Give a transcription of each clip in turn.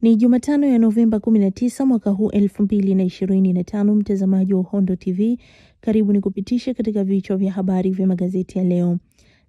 Ni Jumatano ya Novemba 19 mwaka huu 2025. Mtazamaji wa Uhondo TV, karibu ni kupitisha katika vichwa vya habari vya magazeti ya leo.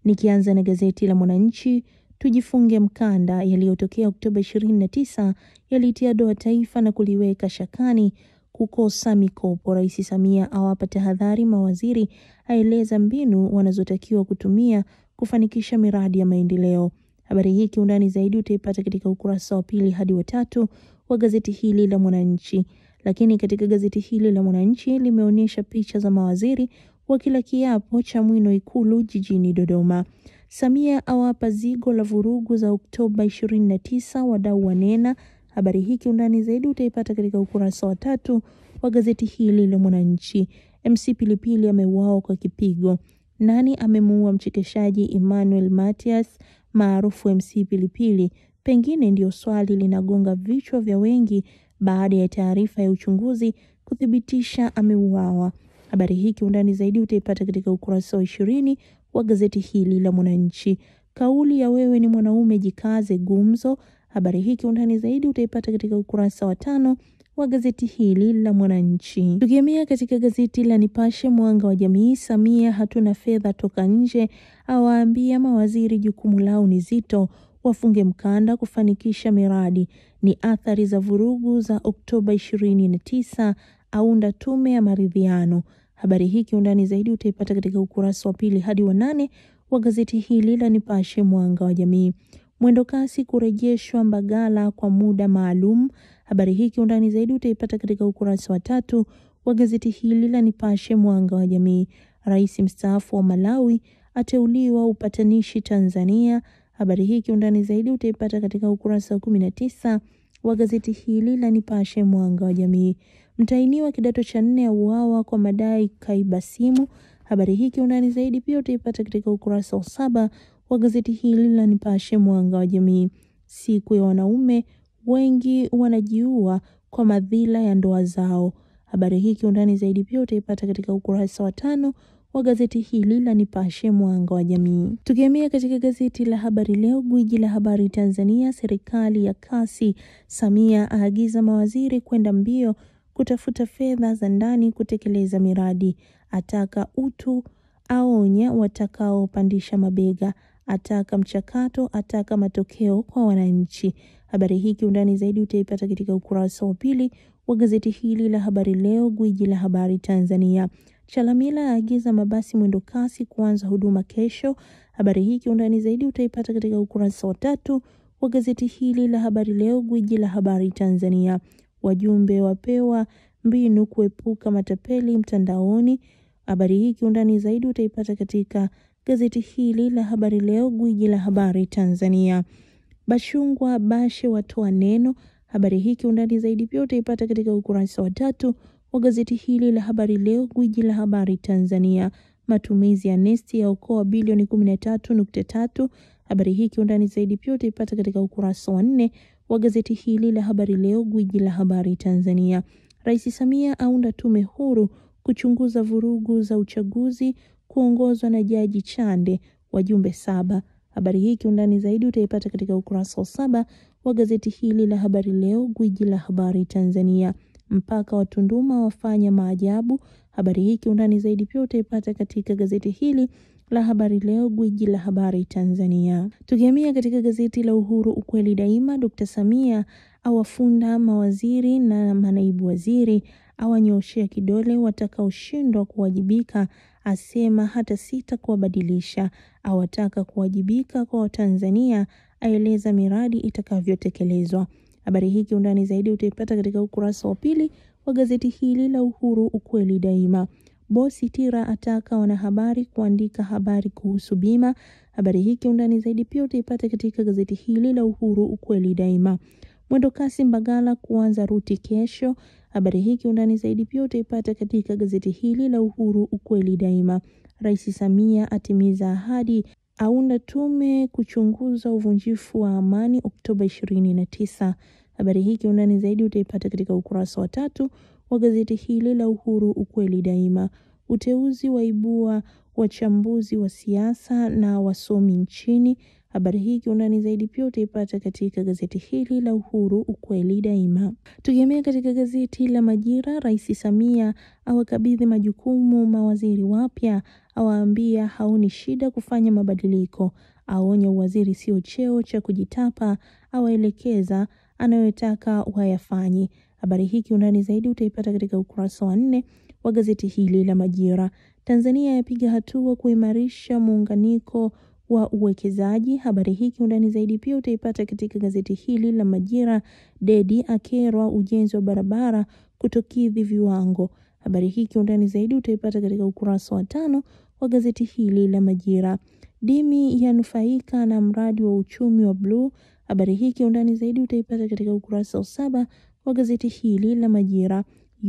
Nikianza na gazeti la Mwananchi, tujifunge mkanda, yaliyotokea Oktoba 29 yalitia doa taifa na kuliweka shakani kukosa mikopo. Rais Samia awapa tahadhari mawaziri, aeleza mbinu wanazotakiwa kutumia kufanikisha miradi ya maendeleo. Habari hii kiundani zaidi utaipata katika ukurasa wa 2 hadi wa 3 wa gazeti hili la Mwananchi. Lakini katika gazeti hili la Mwananchi limeonyesha picha za mawaziri wakila kiapo cha mwino Ikulu jijini Dodoma. Samia awapa zigo la vurugu za Oktoba 29, wadau wanena. Habari hii kiundani zaidi utaipata katika ukurasa wa 3 wa gazeti hili la Mwananchi. MC Pilipili ameuawa kwa kipigo. Nani amemuua mchekeshaji Emmanuel Matias maarufu MC Pilipili? Pengine ndio swali linagonga vichwa vya wengi baada ya taarifa ya uchunguzi kuthibitisha ameuawa. Habari hii kiundani zaidi utaipata katika ukurasa wa 20 wa gazeti hili la Mwananchi. Kauli ya wewe ni mwanaume jikaze gumzo. Habari hii kiundani zaidi utaipata katika ukurasa wa 5 wa gazeti hili la Mwananchi. Tukihamia katika gazeti la Nipashe Mwanga wa Jamii, Samia hatuna fedha toka nje, awaambia mawaziri jukumu lao ni zito, wafunge mkanda kufanikisha miradi, ni athari za vurugu za Oktoba 29, aunda tume ya maridhiano. Habari hii kiundani zaidi utaipata katika ukurasa wa 2 hadi wa 8 wa gazeti hili la Nipashe Mwanga wa Jamii. Mwendo kasi kurejeshwa Mbagala kwa muda maalum. Habari hii kiundani zaidi utaipata katika ukurasa wa 3 wa gazeti hili la Nipashe Mwanga wa Jamii. Rais mstaafu wa Malawi ateuliwa upatanishi Tanzania. Habari hii kiundani zaidi utaipata katika ukurasa wa 19 wa gazeti hili la Nipashe Mwanga wa Jamii. Mtainiwa kidato cha 4 auawa kwa madai kaiba simu. Habari hii kiundani zaidi pia utaipata katika ukurasa wa 7 wa gazeti hili la Nipashe Mwanga wa Jamii. Siku ya wanaume, wengi wanajiua kwa madhila ya ndoa zao. Habari hii kiundani zaidi pia utaipata katika ukurasa wa 5 wa gazeti hili la Nipashe Mwanga wa Jamii. Tukihamia katika gazeti la Habari Leo, gwiji la habari Tanzania, serikali ya kasi, Samia aagiza mawaziri kwenda mbio kutafuta fedha za ndani kutekeleza miradi, ataka utu, aonya watakaopandisha mabega, ataka mchakato, ataka matokeo kwa wananchi. Habari hii kiundani zaidi utaipata katika ukurasa wa 2 wa gazeti hili la Habari Leo, gwiji la habari Tanzania. Chalamila aagiza mabasi mwendo kasi kuanza huduma kesho. Habari hii kiundani zaidi utaipata katika ukurasa wa 3 wa gazeti hili la Habari Leo, gwiji la habari Tanzania. Wajumbe wapewa mbinu kuepuka matapeli mtandaoni. Habari hii kiundani zaidi utaipata katika gazeti hili la Habari Leo, gwiji la habari Tanzania. Bashungwa Bashe watoa neno. Habari hii kiundani zaidi pia utaipata katika ukurasa wa 3 wa gazeti hili la Habari Leo, gwiji la habari Tanzania. Matumizi ya nesti ya okoa bilioni 13.3. Habari hii kiundani zaidi pia utaipata katika ukurasa wa 4 wa gazeti hili la Habari Leo, gwiji la habari Tanzania. Rais Samia aunda tume huru kuchunguza vurugu za uchaguzi kuongozwa na Jaji Chande, wajumbe 7. Habari hii kiundani zaidi utaipata katika ukurasa wa 7 wa gazeti hili la Habari Leo, gwiji la habari Tanzania. Mpaka wa Tunduma wafanya maajabu. Habari hii kiundani zaidi pia utaipata katika gazeti hili la Habari Leo, gwiji la habari Tanzania. Tukihamia katika gazeti la Uhuru ukweli daima, Dr. Samia awafunda mawaziri na manaibu waziri, awanyoshea kidole watakaoshindwa kuwajibika, asema hata sita kuwabadilisha, awataka kuwajibika kwa Watanzania, aeleza miradi itakavyotekelezwa. Habari hii kiundani zaidi utaipata katika ukurasa wa 2 wa gazeti hili la Uhuru ukweli daima. Bosi Tira ataka wanahabari kuandika habari kuhusu bima. Habari hii kiundani zaidi pia utaipata katika gazeti hili la Uhuru ukweli daima. Mwendo kasi Mbagala kuanza ruti kesho. Habari hii kiundani zaidi pia utaipata katika gazeti hili la Uhuru ukweli daima. Rais Samia atimiza ahadi, aunda tume kuchunguza uvunjifu wa amani Oktoba 29. Habari hii kiundani zaidi utaipata katika ukurasa wa 3 wa gazeti hili la Uhuru ukweli daima. Uteuzi waibua wachambuzi wa siasa na wasomi nchini. Habari hii kiundani zaidi pia utaipata katika gazeti hili la Uhuru, ukweli daima. Tukihamia katika gazeti la Majira, Rais Samia awakabidhi majukumu mawaziri wapya, awaambia haoni shida kufanya mabadiliko, aonya uwaziri sio cheo cha kujitapa, awaelekeza anayotaka wayafanye. Habari hii kiundani zaidi utaipata katika ukurasa wa 4 wa gazeti hili la Majira. Tanzania yapiga hatua kuimarisha muunganiko wa uwekezaji. Habari hii kiundani zaidi pia utaipata katika gazeti hili la Majira. Dedi akerwa ujenzi wa barabara kutokidhi viwango. Habari hii kiundani zaidi utaipata katika ukurasa wa 5 wa gazeti hili la Majira. Dimi yanufaika na mradi wa uchumi wa bluu. Habari hii kiundani zaidi utaipata katika ukurasa wa 7 wa gazeti hili la Majira.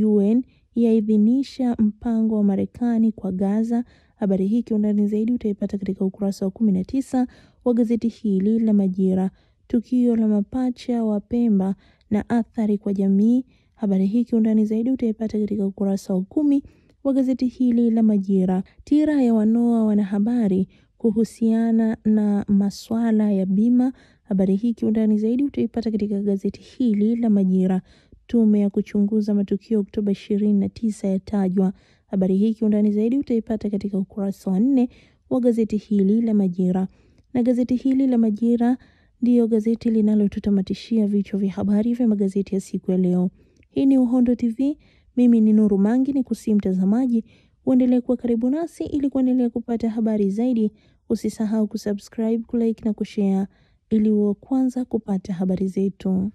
UN yaidhinisha mpango wa Marekani kwa Gaza. Habari hii kiundani zaidi utaipata katika ukurasa wa 19 wa gazeti hili la Majira. Tukio la mapacha wa Pemba na athari kwa jamii. Habari hii kiundani zaidi utaipata katika ukurasa wa 10 wa gazeti hili la Majira. Tira ya wanoa wanahabari kuhusiana na masuala ya bima. Habari hii kiundani zaidi utaipata katika gazeti hili la Majira. Tume ya kuchunguza matukio Oktoba 29 yatajwa. Habari hii kiundani zaidi utaipata katika ukurasa wa 4 wa gazeti hili la Majira. Na gazeti hili la Majira ndiyo gazeti linalotutamatishia vichwa vya habari vya magazeti ya siku ya leo. Hii ni Uhondo TV. Mimi ni Nuru Mangi, ni kusi mtazamaji uendelee kuwa karibu nasi ili kuendelea kupata habari zaidi. Usisahau kusubscribe, kulike na kushare ili uwe kwanza kupata habari zetu.